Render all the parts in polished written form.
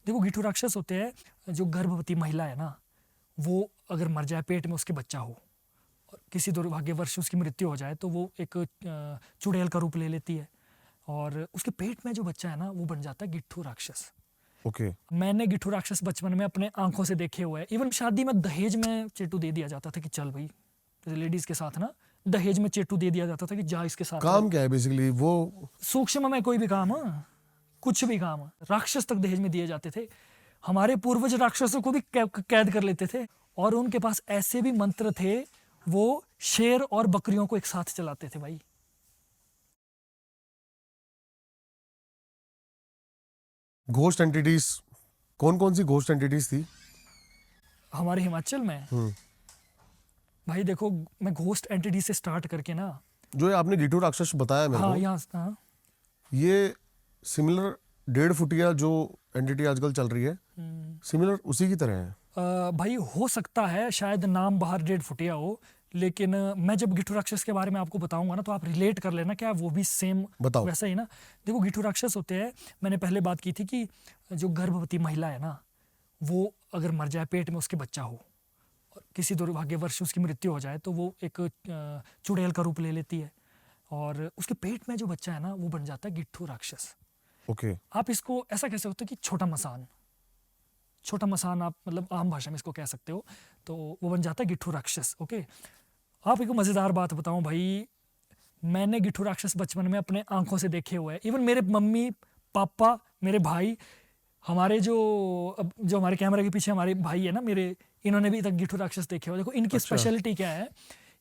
देखो गिट्ठू राक्षस होते हैं जो गर्भवती महिला है ना, वो अगर मर जाए, पेट में उसके बच्चा हो और किसी दुर्भाग्यवश उसकी मृत्यु हो जाए तो वो एक चुड़ैल का रूप ले लेती है और उसके पेट में जो बच्चा है ना वो बन जाता है गिट्ठू राक्षस। ओके। मैंने गिट्ठू राक्षस बचपन में अपने आंखों से देखे हुए हैं। इवन शादी में दहेज में चेटू दे दिया जाता था कि चल भाई, लेडीज के साथ ना दहेज में चेटू दे दिया जाता था कि जा इसके साथ रह। काम क्या है बेसिकली वो? सूक्ष्म में कोई भी काम, कुछ भी काम, राक्षस तक दहेज में दिए जाते थे। हमारे पूर्वज राक्षसों को भी कैद कर लेते थे और उनके पास ऐसे भी मंत्र थे, वो शेर और बकरियों को एक साथ चलाते थे भाई। घोस्ट एंटिटीज, कौन कौन सी घोस्ट एंटिटीज थी हमारे हिमाचल में भाई देखो, मैं घोस्ट एंटिटी से स्टार्ट करके ना, जो ये आपने गिट्ठू राक्षस बताया मेरे हाँ को, हाँ, ये सिमिलर 1.5 फुटिया जो एंटिटी आजकल चल रही है, सिमिलर उसी की तरह है? भाई हो सकता है शायद नाम बाहर 1.5 फुटिया हो, लेकिन मैं जब गिट्ठू राक्षस के बारे में आपको बताऊंगा ना तो आप रिलेट कर लेना क्या वो भी सेम बताओ। वैसा ही ना। देखो गिट्ठू राक्षस होते हैं, मैंने पहले बात की थी कि जो गर्भवती महिला है ना, वो अगर मर जाए, पेट में उसके बच्चा हो और किसी दुर्भाग्यवश उसकी मृत्यु हो जाए तो वो एक चुड़ैल का रूप ले लेती है और उसके पेट में जो बच्चा है ना वो बन जाता है गिट्ठू राक्षस। ओके। आप इसको ऐसा कह सकते हो कि छोटा मसान, छोटा मसान आप मतलब आम भाषा में इसको कह सकते हो, तो वो बन जाता है गिट्ठू राक्षस। ओके, आप एक मज़ेदार बात बताऊं भाई, मैंने गिट्ठू राक्षस बचपन में अपने आंखों से देखे हुए हैं। इवन मेरे मम्मी पापा, मेरे भाई, हमारे जो हमारे कैमरे के पीछे हमारे भाई है ना मेरे, इन्होंने भी तक गिट्ठू राक्षस देखे हुए। देखो इनकी अच्छा। स्पेशलिटी क्या है,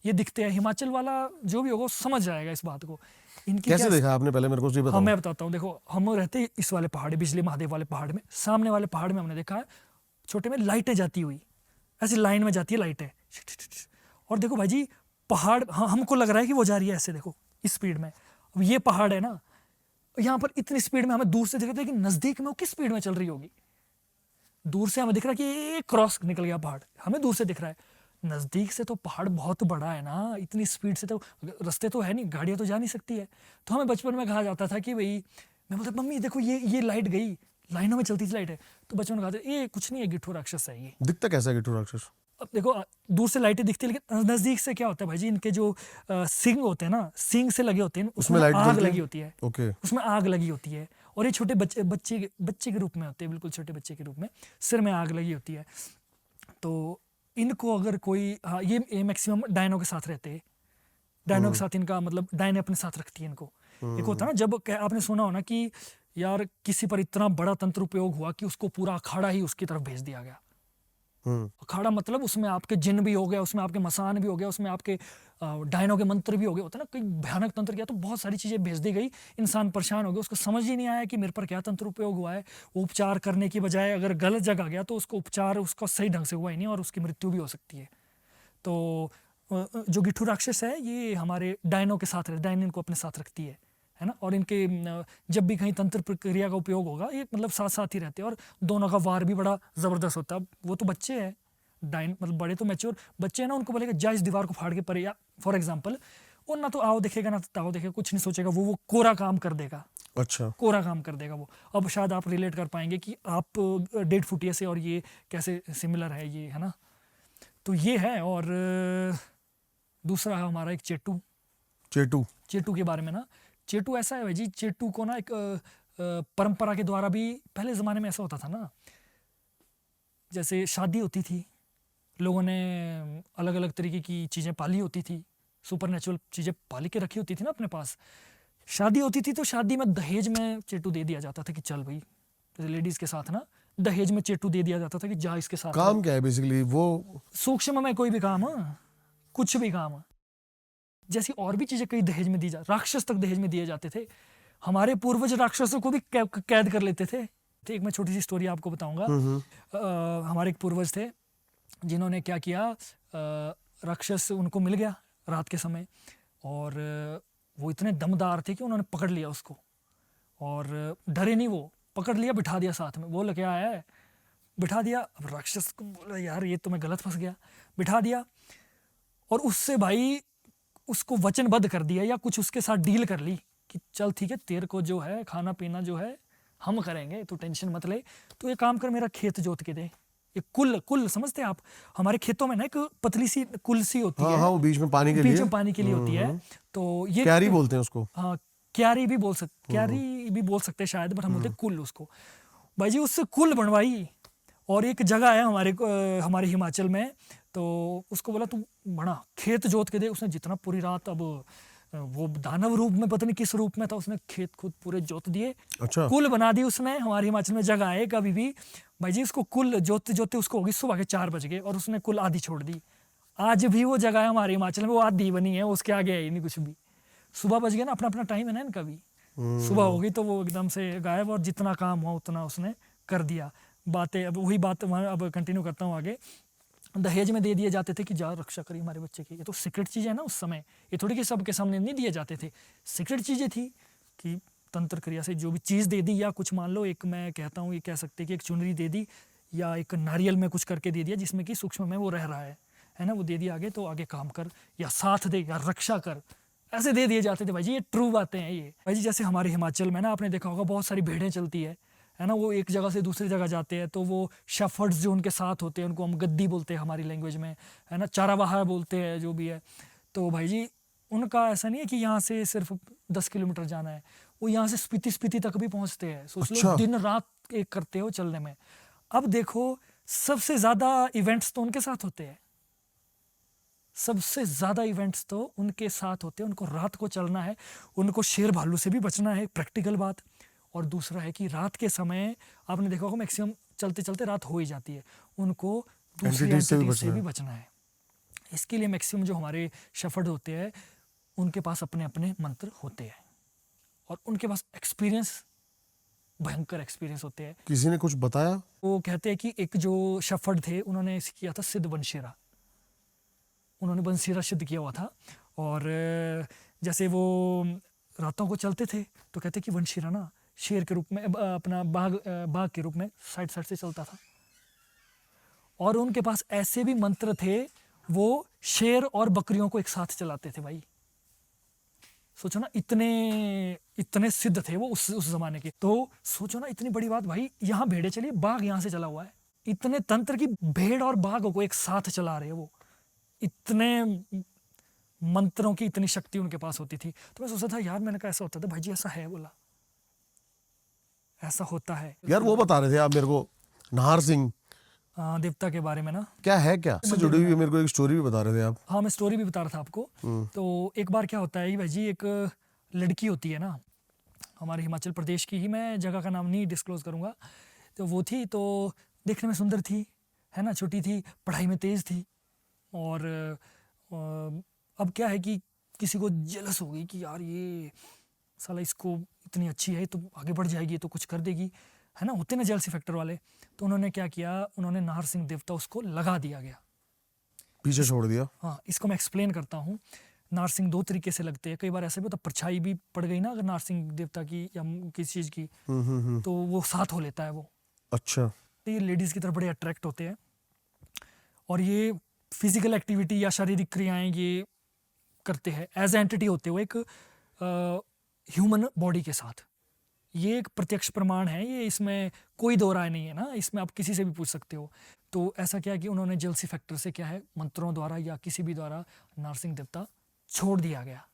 ये दिखते हैं, हिमाचल वाला जो भी होगा वो समझ जाएगा इस बात को। इनकी कैसे क्या, देखा आपने, पहले मेरे को ये हाँ बताओ। मैं बताता हूँ। देखो हम रहते हैं इस वाले पहाड़, बिजली महादेव वाले पहाड़ में, सामने वाले पहाड़ में हमने देखा है छोटे में लाइटें जाती हुई, ऐसी लाइन में जाती है लाइटें, और देखो भाई जी पहाड़, हाँ हमको लग रहा है कि वो जा रही है ऐसे, देखो इस स्पीड में। अब ये पहाड़ है ना, यहाँ पर इतनी स्पीड में हमें दूर से दिख रहा है कि नजदीक में वो किस स्पीड में चल रही होगी। दूर से हमें दिख रहा है कि ये क्रॉस निकल गया पहाड़, हमें दूर से दिख रहा है। नजदीक से तो पहाड़ बहुत बड़ा है ना, इतनी स्पीड से तो रास्ते तो है नहीं, गाड़ियां तो जा नहीं सकती है। तो हमें बचपन में कहा जाता था कि भाई, मैं बोलता मम्मी देखो ये लाइट गई, लाइनों में चलती थी लाइट है, तो बचपन में कहा था ये कुछ नहीं है, गिट्ठू राक्षस है ये। दिखता कैसा है गिट्ठू राक्षस? अब देखो दूर से लाइटें दिखती है, लेकिन नजदीक से क्या होता है भाई जी, इनके जो सींग होते हैं ना, सींग से लगे होते हैं, उसमें लाइट आग जलती है? लगी होती है। ओके। उसमें आग लगी होती है और ये छोटे बच्चे के रूप में होते हैं, बिल्कुल छोटे बच्चे के रूप में, सिर में आग लगी होती है। तो इनको अगर कोई, हाँ ये मैक्सिमम डायनो के साथ रहते हैं। डायनो के साथ इनका मतलब, डायने अपने साथ रखती है इनको। एक होता है ना, जब आपने सुना हो ना कि यार किसी पर इतना बड़ा तंत्र उपयोग हुआ कि उसको पूरा अखाड़ा ही उसकी तरफ भेज दिया गया। अखाड़ा मतलब उसमें आपके जिन भी हो गया, उसमें आपके मसान भी हो गया, उसमें आपके डायनो के मंत्र भी हो गए, होता है ना कई भयानक तंत्र किया, तो बहुत सारी चीजें भेज दी गई। इंसान परेशान हो गया, उसको समझ ही नहीं आया कि मेरे पर क्या तंत्र उपयोग हुआ है। वो उपचार करने की बजाय अगर गलत जगह गया तो उसको उपचार उसका सही ढंग से हुआ ही नहीं और उसकी मृत्यु भी हो सकती है। तो जो गिट्ठू राक्षस है ये हमारे डायनो के साथ रहते, डायन इनको अपने साथ रखती है ना, और इनके जब भी कहीं तंत्र प्रक्रिया का उपयोग होगा ये मतलब साथ साथ ही रहते हैं, और दोनों का वार भी बड़ा ज़बरदस्त होता है। वो तो बच्चे हैं, डायन मतलब बड़े तो मैच्योर बच्चे हैं ना, उनको बोलेगा जा इस दीवार को फाड़ के परे, या फॉर एग्जाम्पल वो ना तो आओ देखेगा ना ताओ देखेगा, कुछ नहीं सोचेगा, वो कोरा काम कर देगा। अच्छा। कोरा काम कर देगा वो। अब शायद आप रिलेट कर पाएंगे कि आप 1.5 फुटिया से और ये कैसे सिमिलर है ये, है ना। तो ये है, और दूसरा है हमारा एक चेटू। चेटू के बारे में ना, चेटू ऐसा है भाई जी, चेटू को ना एक परंपरा के द्वारा भी, पहले ज़माने में ऐसा होता था ना, जैसे शादी होती थी, लोगों ने अलग अलग तरीके की चीज़ें पाली होती थी, सुपर नेचुरल चीज़ें पाली के रखी होती थी ना अपने पास। शादी होती थी तो शादी में दहेज में चेटू दे दिया जाता था कि चल भाई, लेडीज़ के साथ ना दहेज में चेटू दे दिया जाता था कि जा इसके साथ। काम क्या है बेसिकली वो? सूक्ष्म में कोई भी काम, कुछ भी काम, जैसी और भी चीजें कई दहेज में दी जा, राक्षस तक दहेज में दिए जाते थे। हमारे पूर्वज राक्षसों को भी कैद कर लेते थे। तो एक मैं छोटी सी स्टोरी आपको बताऊंगा। हमारे एक पूर्वज थे जिन्होंने क्या किया, राक्षस उनको मिल गया रात के समय, और वो इतने दमदार थे कि उन्होंने पकड़ लिया उसको, और डरे नहीं, वो पकड़ लिया, बिठा दिया साथ में। बोला क्या है, बिठा दिया। अब राक्षस को बोला यार ये तो मैं गलत फंस गया, बिठा दिया, और उससे भाई उसको वचनबद्ध कर दिया या कुछ उसके साथ डील कर ली कि चल ठीक है, तेरे को जो है खाना पीना जो है हम करेंगे, तू टेंशन मत ले, तू एक काम कर, मेरा खेत जोत के दे। एक कुल समझते हैं आप, हमारे खेतों में ना एक पतली सी कुल सी होती हाँ है, हाँ, वो बीच में पानी के बीच लिए, में पानी के लिए होती है। तो ये क्यारी बोलते हैं उसको। हाँ, क्यारी भी बोल सकते हैं शायद, बट हम बोलते हैं कुल उसको। भाई जी उससे कुल बनवाई, और एक जगह है हमारे हिमाचल में, तो उसको बोला तू बना खेत जोत के दे। उसने जितना पूरी रात, अब वो दानव रूप में पता नहीं किस रूप में था, उसने खेत खुद पूरे जोत दिए, अच्छा, कुल बना दी उसने। हमारे हिमाचल में जगह है कभी भी, भाई जी उसको कुल जोतते जोतते उसको होगी सुबह के 4 बज गए, और उसने कुल आधी छोड़ दी। आज भी वो जगह है हमारे हिमाचल में, वो आधी बनी है, उसके आगे है ही नहीं कुछ भी। सुबह बज गया ना, अपना अपना टाइम है ना इनका भी, सुबह होगी तो वो एकदम से गायब, और जितना काम हुआ उतना उसने कर दिया। बातें अब वही बात अब कंटिन्यू करता हूँ आगे। दहेज में दे दिए जाते थे कि जा रक्षा करिए हमारे बच्चे की। ये तो सीक्रेट चीज़ है ना उस समय, ये थोड़ी कि सबके सामने नहीं दिए जाते थे, सीक्रेट चीज़ें थी कि तंत्र क्रिया से जो भी चीज़ दे दी, या कुछ मान लो एक, मैं कहता हूँ ये कह सकते कि एक चुनरी दे दी, या एक नारियल में कुछ करके दे दिया जिसमें कि सूक्ष्म में वो रह रहा है ना, वो दे दिया आगे, तो आगे काम कर या साथ दे या रक्षा कर, ऐसे दे दिए जाते थे भाई जी। ये ट्रू बातें हैं ये भाई जी। जैसे हमारे हिमाचल में ना आपने देखा होगा बहुत सारी भेड़ें चलती है ना, वो एक जगह से दूसरी जगह जाते हैं, तो वो शेफर्ड्स जो उनके साथ होते हैं उनको हम गद्दी बोलते हैं हमारी लैंग्वेज में, है ना, चारावाहा बोलते हैं जो भी है। तो भाई जी उनका ऐसा नहीं है कि यहाँ से सिर्फ 10 किलोमीटर जाना है, वो यहाँ से स्पीति तक भी पहुँचते हैं। सोच लो, अच्छा। दिन रात एक करते हो चलने में। अब देखो सबसे ज़्यादा इवेंट्स तो उनके साथ होते हैं, सबसे ज़्यादा इवेंट्स तो उनके साथ होते हैं। उनको रात को चलना है, उनको शेर भालू से भी बचना है, प्रैक्टिकल बात। और दूसरा है कि रात के समय आपने देखा होगा मैक्सिमम चलते चलते रात हो ही जाती है, उनको दूसरी एंटिटीज से भी एंटिटीज से बचना भी है। बचना है। इसके लिए मैक्सिमम जो हमारे शेफर्ड होते हैं उनके पास अपने अपने मंत्र होते हैं, और उनके पास एक्सपीरियंस, भयंकर एक्सपीरियंस होते हैं। किसी ने कुछ बताया? वो कहते हैं कि एक जो शेफर्ड थे उन्होंने किया था सिद्ध बंशीरा, उन्होंने बंसीरा सिद्ध किया हुआ था। और जैसे वो रातों को चलते थे तो कहते कि वंशीरा ना शेर के रूप में, अपना बाघ के रूप में साइड साइड से चलता था, और उनके पास ऐसे भी मंत्र थे, वो शेर और बकरियों को एक साथ चलाते थे भाई। सोचो ना, इतने सिद्ध थे वो उस जमाने के। तो सोचो ना, इतनी बड़ी बात भाई, यहाँ भेड़े चली, बाघ यहाँ से चला हुआ है, इतने तंत्र की भेड़ और बाघ को एक साथ चला रहे हैं वो, इतने मंत्रों की इतनी शक्ति उनके पास होती थी। तो मैं सोचा था यार, मैंने कहा ऐसा होता था भाई जी, ऐसा है, बोला ऐसा होता है यार वो बता रहे थे आप मेरे को, नाहर सिंह देवता के बारे में ना। क्या है, क्या इससे जुड़ी हुई मेरे को एक स्टोरी भी बता रहे थे आप। हाँ, मैं स्टोरी भी बता रहा था आपको। तो एक बार क्या होता है कि भाई जी, एक लड़की होती है ना हमारे हिमाचल प्रदेश की ही, मैं जगह का नाम नहीं डिस्क्लोज करूँगा, तो वो थी, तो देखने में सुंदर थी, है ना, छोटी थी, पढ़ाई में तेज़ थी। और अब क्या है कि किसी को जेलस हो गई कि यार ये साला, इसको इतनी अच्छी है तो आगे बढ़ जाएगी, तो कुछ कर देगी, है ना, होते ना जेलसी फैक्टर वाले। तो उन्होंने क्या किया, उन्होंने नाहर सिंह देवता उसको लगा दिया गया, पीछे छोड़ दिया। हाँ, इसको मैं एक्सप्लेन करता हूँ। नाहर सिंह 2 तरीके से लगते हैं, कई बार ऐसे भी होता, परछाई भी पड़ गई ना अगर नाहर सिंह देवता की या किसी चीज़ की, तो वो साथ हो लेता है वो। अच्छा। तो ये लेडीज़ की तरफ बड़े अट्रैक्ट होते हैं, और ये फिजिकल एक्टिविटी या शारीरिक क्रियाएं ये करते हैं एज एंटिटी होते हुए एक ह्यूमन बॉडी के साथ। ये एक प्रत्यक्ष प्रमाण है, ये इसमें कोई दो राय नहीं है ना, इसमें आप किसी से भी पूछ सकते हो। तो ऐसा क्या है कि उन्होंने जेलसी फैक्टर से क्या है, मंत्रों द्वारा या किसी भी द्वारा नाहर सिंह देवता छोड़ दिया गया।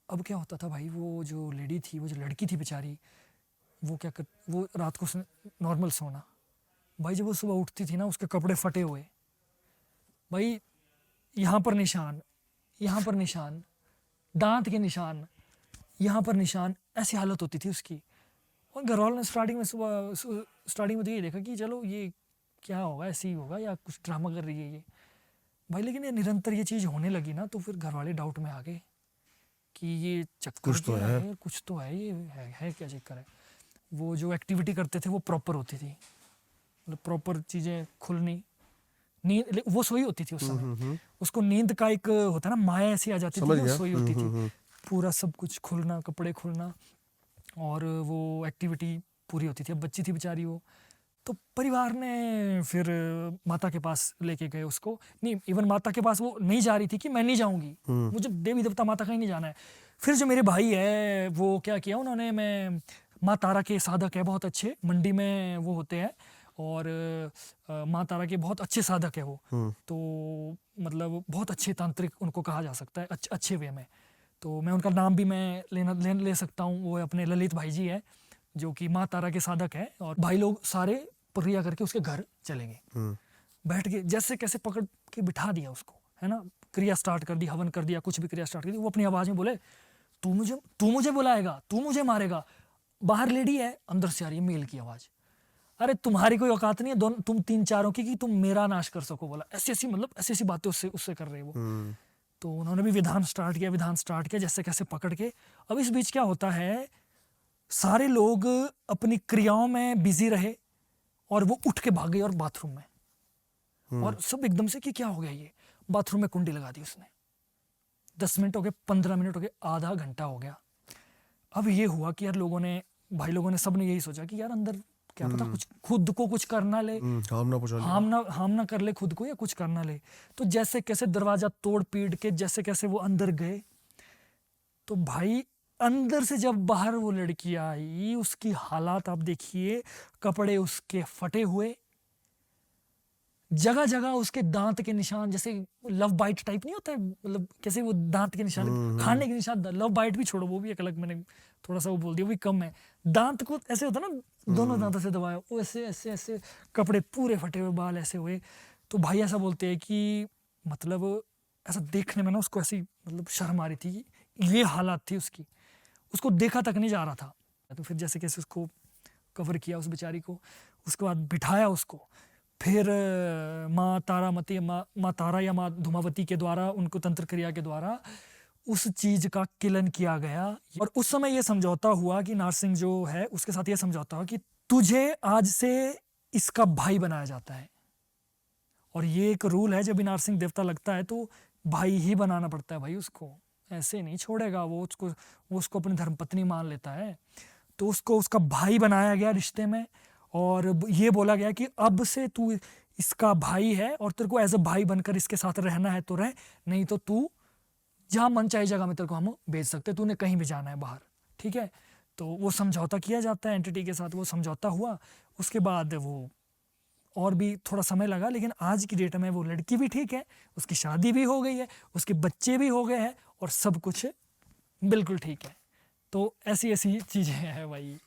अब क्या होता था भाई, वो जो लेडी थी, वो जो लड़की थी बेचारी, वो क्या कर, वो रात को नॉर्मल सोना, भाई जब वो सुबह उठती थी ना, उसके कपड़े फटे हुए, भाई यहाँ पर निशान, यहाँ पर निशान, दांत के निशान, यहाँ पर निशान, ऐसी हालत होती थी उसकी। और घर वालों ने स्टार्टिंग में तो ये देखा कि चलो ये क्या होगा, ऐसे ही होगा या कुछ ड्रामा कर रही है ये भाई। लेकिन ये निरंतर ये चीज़ होने लगी ना, तो फिर घर वाले डाउट में आ गए कि ये चक्कर कुछ तो क्या है, कुछ तो है, ये है क्या चक्कर है। वो जो एक्टिविटी करते थे वो प्रॉपर होती थी, मतलब प्रॉपर चीज़ें खुलनी, नींद, वो सोई होती थी उस समय, उसको नींद का एक होता है ना, माया ऐसी आ जाती थी, वो सोई होती थी, पूरा सब कुछ खुलना, कपड़े खुलना, और वो एक्टिविटी पूरी होती थी। अब बच्ची थी बेचारी वो, तो परिवार ने फिर माता के पास लेके गए उसको। नहीं, इवन माता के पास वो नहीं जा रही थी कि मैं नहीं जाऊंगी, मुझे देवी देवता माता कहीं नहीं जाना है। फिर जो मेरे भाई है वो क्या किया उन्होंने, मैं माँ तारा के साधक है बहुत अच्छे, मंडी में वो होते हैं, और माँ तारा के बहुत अच्छे साधक है वो। तो मतलब बहुत अच्छे तांत्रिक उनको कहा जा सकता है, अच्छे वे में। तो मैं उनका नाम भी मैं ले सकता हूँ, वो अपने ललित भाई जी है जो कि माँ तारा के साधक है। और भाई लोग सारे प्रक्रिया करके उसके घर चले गए, बैठ के जैसे कैसे पकड़ के बिठा दिया उसको, है ना, क्रिया स्टार्ट कर दी, हवन कर दिया, कुछ भी क्रिया स्टार्ट कर दी। वो अपनी आवाज में बोले, तू मुझे बुलाएगा, तू मुझे मारेगा। बाहर लेडी है, अंदर से आ रही है मेल की आवाज, अरे तुम्हारी कोई औकात नहीं है दोनों तुम 3-4 की कि तुम मेरा नाश कर सको। बोला ऐसी मतलब ऐसी बातें उससे कर रहे वो। तो उन्होंने भी विधान स्टार्ट किया जैसे कैसे पकड़ के। अब इस बीच क्या होता है, सारे लोग अपनी क्रियाओं में बिजी रहे और वो उठ के भाग गए और बाथरूम में। और सब एकदम से कि क्या हो गया, ये बाथरूम में कुंडी लगा दी उसने। 10 मिनट हो गए, 15 मिनट हो गए, आधा घंटा हो गया। अब ये हुआ कि यार भाई लोगों ने सबने यही सोचा कि यार अंदर क्या पता कुछ खुद को कुछ करना ले, हार्म ना कर ले खुद को, या कुछ करना ले। तो जैसे कैसे दरवाजा तोड़ पीट के जैसे कैसे वो अंदर गए। तो भाई अंदर से जब बाहर वो लड़की आई, उसकी हालात आप देखिए, कपड़े उसके फटे हुए, जगह जगह उसके दांत के निशान, जैसे लव बाइट टाइप नहीं होता है, मतलब कैसे वो दांत के निशान, खाने के निशान। लव बाइट भी छोड़ो, वो भी एक अलग, मैंने थोड़ा सा वो बोल दिया, वो भी कम है। दांत को ऐसे होता ना, दोनों दांतों से दबाया, वो ऐसे ऐसे ऐसे, कपड़े पूरे फटे हुए, बाल ऐसे हुए। तो भाई ऐसा बोलते हैं कि मतलब ऐसा देखने में ना उसको ऐसी मतलब शर्म आ रही थी, ये हालात थी उसकी, उसको देखा तक नहीं जा रहा था। तो फिर जैसे कैसे उसको कवर किया उस बेचारी को, उसके बाद बिठाया उसको, फिर माँ तारा या माँ धूमावती के द्वारा, उनको तंत्र क्रिया के द्वारा उस चीज का किलन किया गया। और उस समय ये समझौता हुआ कि नारसिंह जो है उसके साथ ये समझौता हुआ कि तुझे आज से इसका भाई बनाया जाता है। और ये एक रूल है, जब भी नारसिंह देवता लगता है तो भाई ही बनाना पड़ता है भाई उसको, ऐसे नहीं छोड़ेगा वो उसको अपनी धर्मपत्नी मान लेता है। तो उसको उसका भाई बनाया गया रिश्ते में, और ये बोला गया कि अब से तू इसका भाई है और तेरे को एज अ भाई बनकर इसके साथ रहना है तो रह, नहीं तो तू जहाँ मन चाहे जगह में तेरे को हम भेज सकते, तूने कहीं भी जाना है बाहर, ठीक है। तो वो समझौता किया जाता है एंटिटी के साथ, वो समझौता हुआ। उसके बाद वो और भी थोड़ा समय लगा, लेकिन आज की डेट में वो लड़की भी ठीक है, उसकी शादी भी हो गई है, उसके बच्चे भी हो गए हैं, और सब कुछ बिल्कुल ठीक है। तो ऐसी ऐसी चीज़ें हैं भाई।